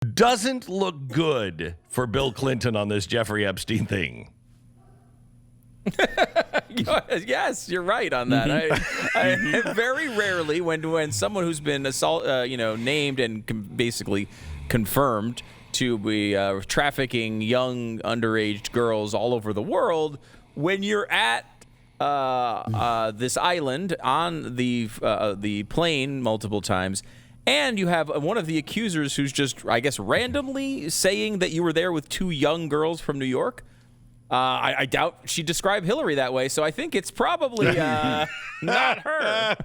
doesn't look good for Bill Clinton on this Jeffrey Epstein thing. Yes, you're right on that. I very rarely, when someone who's been named and basically confirmed to be trafficking young underage girls all over the world, when you're at this island on the plane multiple times, and you have one of the accusers who's just, I guess, randomly saying that you were there with two young girls from New York. I doubt she described Hillary that way, so I think it's probably not her.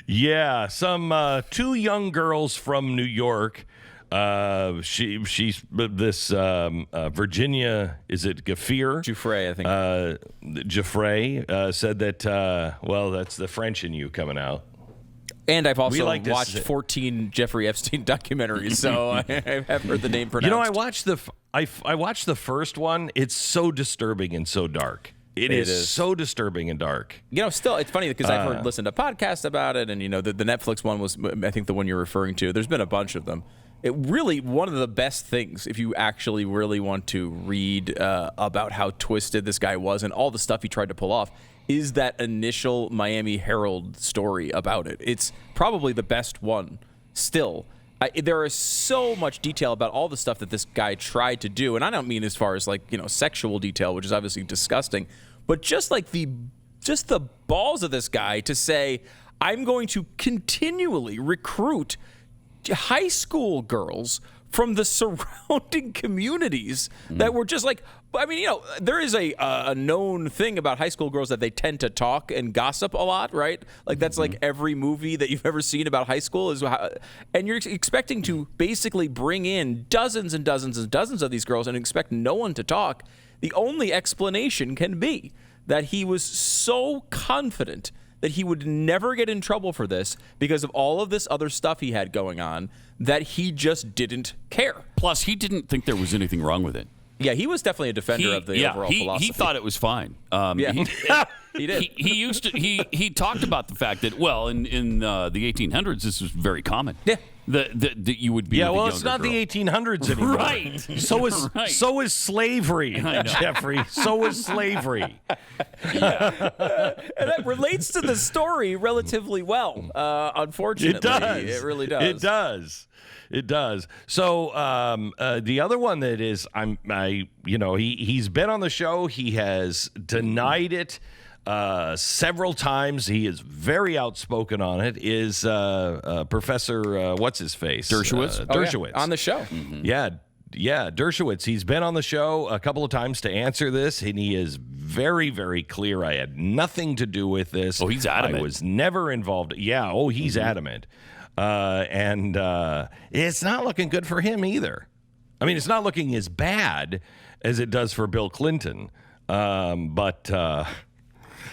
Yeah. Some two young girls from New York. She's this Virginia. Is it Gaffir? Giuffre, I think. Giuffre said that. Well, that's the French in you coming out. And I've also watched 14 Jeffrey Epstein documentaries, so I have heard the name pronounced. You know, I watched the first one. It's so disturbing and so dark. It is so disturbing and dark. You know, still, it's funny because I've listened to podcasts about it, and you know, the Netflix one was, I think, the one you're referring to. There's been a bunch of them. It really, one of the best things, if you actually really want to read about how twisted this guy was and all the stuff he tried to pull off, is that initial Miami Herald story about it. It's probably the best one still. There is so much detail about all the stuff that this guy tried to do, and I don't mean as far as sexual detail, which is obviously disgusting, but just the balls of this guy to say, I'm going to continually recruit high school girls from the surrounding communities that were just like, I mean, there is a known thing about high school girls that they tend to talk and gossip a lot, right? Like that's like every movie that you've ever seen about high school is how, and you're expecting to basically bring in dozens and dozens and dozens of these girls and expect no one to talk. The only explanation can be that he was so confident that he would never get in trouble for this because of all of this other stuff he had going on, that he just didn't care. Plus, he didn't think there was anything wrong with it. Yeah, he was definitely a defender of the overall philosophy. He thought it was fine. He did. He talked about the fact that, well, in the 1800s, this was very common. Yeah. That you would be with a younger it's not girl. the 1800s anymore. Right. So is slavery, Jeffrey. So is slavery. And that relates to the story relatively well, unfortunately. It does. It really does. It does. So the other one that is, he's been on the show. He has denied it several times. He is very outspoken on it. Is Professor what's his face? Dershowitz. Dershowitz on the show. Mm-hmm. Yeah, Dershowitz. He's been on the show a couple of times to answer this, and he is very, very clear. I had nothing to do with this. Oh, he's adamant. I was never involved. Yeah. Oh, he's adamant. And it's not looking good for him either. I mean, it's not looking as bad as it does for Bill Clinton. But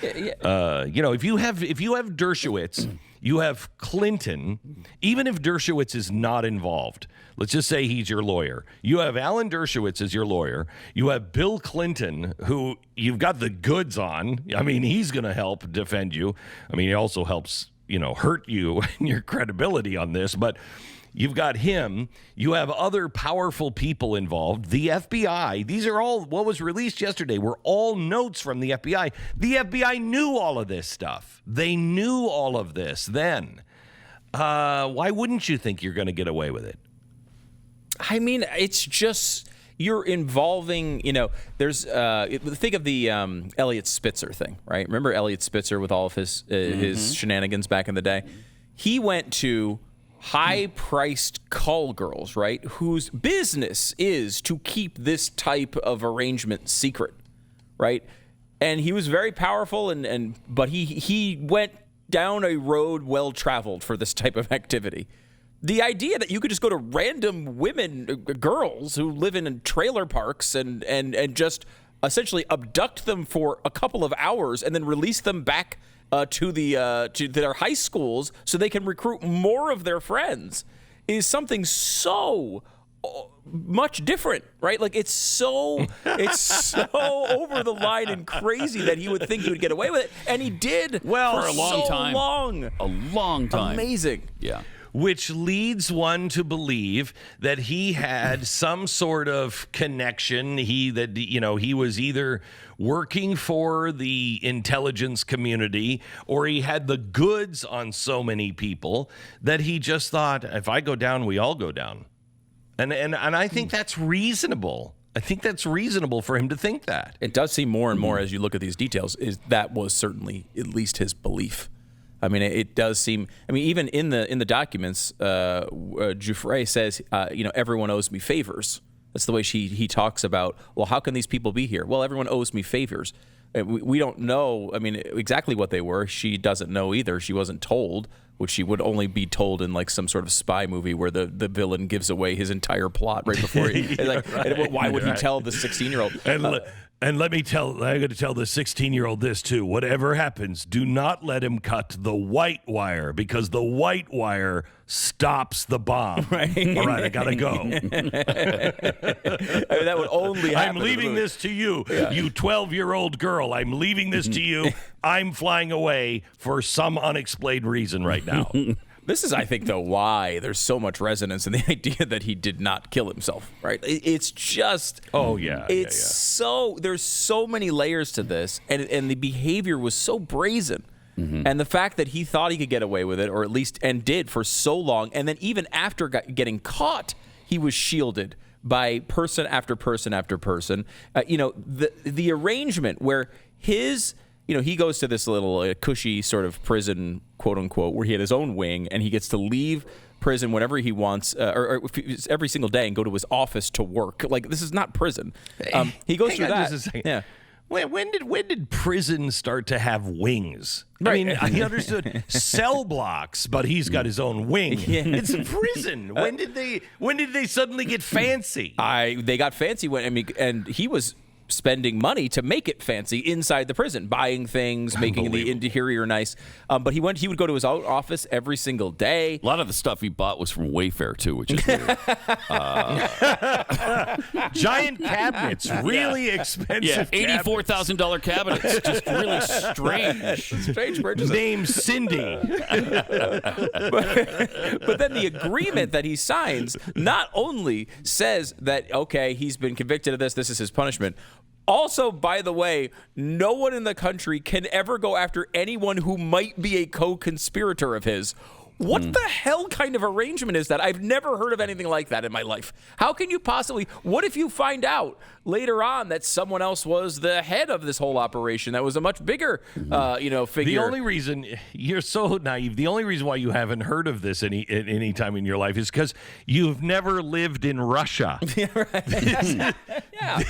if you have Dershowitz, you have Clinton. Even if Dershowitz is not involved, let's just say he's your lawyer. You have Alan Dershowitz as your lawyer. You have Bill Clinton, who you've got the goods on. I mean, he's going to help defend you. I mean, he also helps hurt you and your credibility on this, but you've got him. You have other powerful people involved. The FBI, these are all, what was released yesterday were all notes from the FBI. The FBI knew all of this stuff. They knew all of this then. Why wouldn't you think you're going to get away with it? I mean, it's just, you're involving, there's, think of the Elliot Spitzer thing, right? Remember Elliot Spitzer with all of his shenanigans back in the day? He went to high-priced call girls, right, whose business is to keep this type of arrangement secret, right? And he was very powerful, but he went down a road well-traveled for this type of activity. The idea that you could just go to random girls who live in trailer parks and just essentially abduct them for a couple of hours and then release them back to their high schools so they can recruit more of their friends is something so much different, right? Like it's so over the line and crazy that he would think he would get away with it, and he did. Well, for a long so time. A long time. Amazing. Yeah. which leads one to believe that he had some sort of connection. He was either working for the intelligence community or he had the goods on so many people that he just thought, if I go down, we all go down. And I think that's reasonable. I think that's reasonable for him to think that. It does seem more and more as you look at these details that was certainly at least his belief. I mean, it does seem. I mean, even in the documents, Jeffrey says, everyone owes me favors. That's the way he talks about. Well, how can these people be here? Well, everyone owes me favors. We don't know. I mean, exactly what they were. She doesn't know either. She wasn't told, which she would only be told in like some sort of spy movie where the villain gives away his entire plot right before he. Why would he tell the 16-year-old? And I'm going to tell the 16-year-old this too. Whatever happens, do not let him cut the white wire because the white wire stops the bomb. Right. All right, I got to go. I mean, that would only happen. I'm leaving this to you, you 12-year-old girl. I'm leaving this to you. I'm flying away for some unexplained reason right now. This is, I think, though, why there's so much resonance in the idea that he did not kill himself, right? It's just... Oh, yeah. So... There's so many layers to this, and the behavior was so brazen. Mm-hmm. And the fact that he thought he could get away with it, or at least, and did for so long, and then even after getting caught, he was shielded by person after person after person. The arrangement where his... he goes to this little cushy sort of prison, quote unquote, where he had his own wing, and he gets to leave prison whenever he wants, or every single day, and go to his office to work. Like, this is not prison. He goes through that. Yeah. When did prison start to have wings? Right. I mean, he understood cell blocks, but he's got his own wing. Yeah. It's prison. When did they suddenly get fancy? They got fancy and he was spending money to make it fancy inside the prison, buying things, making the interior nice. But he would go to his own office every single day. A lot of the stuff he bought was from Wayfair too, which is weird. Giant cabinets, really expensive. $84,000 cabinets, just really strange purchases. Named Cindy. But then the agreement that he signs not only says that, okay, he's been convicted of this is his punishment. Also, by the way, no one in the country can ever go after anyone who might be a co-conspirator of his. What the hell kind of arrangement is that? I've never heard of anything like that in my life. How can you possibly... What if you find out later on that someone else was the head of this whole operation that was a much bigger, figure? The only reason... You're so naive. The only reason why you haven't heard of this any time in your life is because you've never lived in Russia.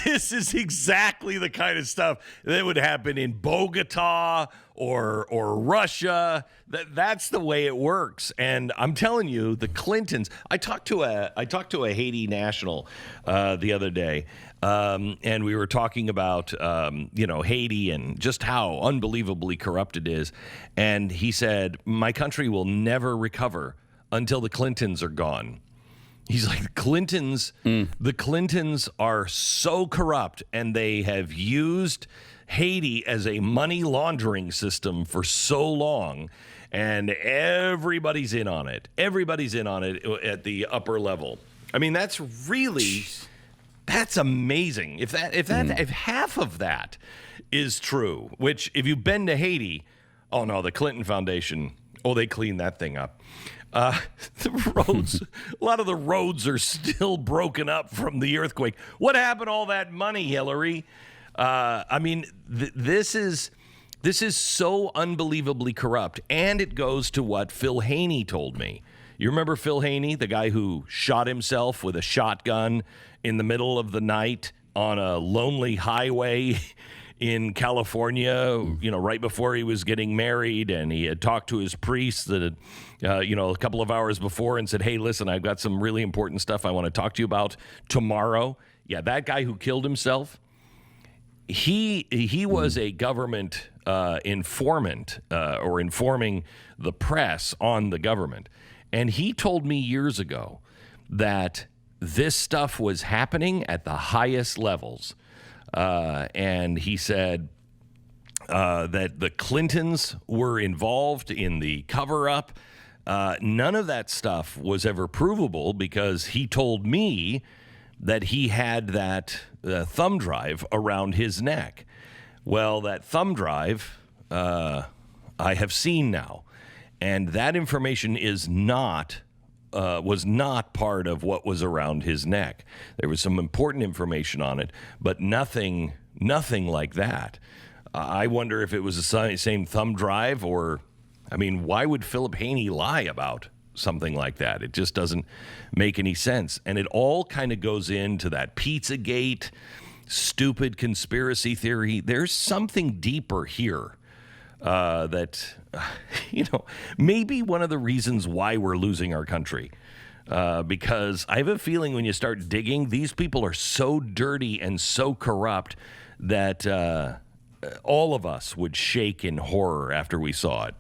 This is exactly the kind of stuff that would happen in Bogota or Russia. That's the way it works. And I'm telling you, the Clintons. I talked to a Haiti national the other day, and we were talking about Haiti and just how unbelievably corrupt it is. And he said, "My country will never recover until the Clintons are gone." He's like, the Clintons are so corrupt, and they have used Haiti as a money laundering system for so long, and everybody's in on it. Everybody's in on it at the upper level. I mean, that's amazing. If half of that is true, which if you've been to Haiti, oh no, the Clinton Foundation, they cleaned that thing up. The roads, a lot of the roads are still broken up from the earthquake. What happened to all that money, Hillary? This is so unbelievably corrupt. And it goes to what Phil Haney told me. You remember Phil Haney, the guy who shot himself with a shotgun in the middle of the night on a lonely highway in California, right before he was getting married, and he had talked to his priest a couple of hours before and said, "Hey, listen, I've got some really important stuff I want to talk to you about tomorrow." Yeah, that guy who killed himself, he was a government informant or informing the press on the government. And he told me years ago that this stuff was happening at the highest levels. And he said that the Clintons were involved in the cover-up. None of that stuff was ever provable because he told me that he had that thumb drive around his neck. Well, that thumb drive I have seen now, and that information is not was not part of what was around his neck. There was some important information on it, but nothing like that. I wonder if it was the same thumb drive, or, I mean, why would Philip Haney lie about something like that? It just doesn't make any sense. And it all kind of goes into that Pizzagate, stupid conspiracy theory. There's something deeper here that, maybe one of the reasons why we're losing our country. Because I have a feeling when you start digging, these people are so dirty and so corrupt that all of us would shake in horror after we saw it.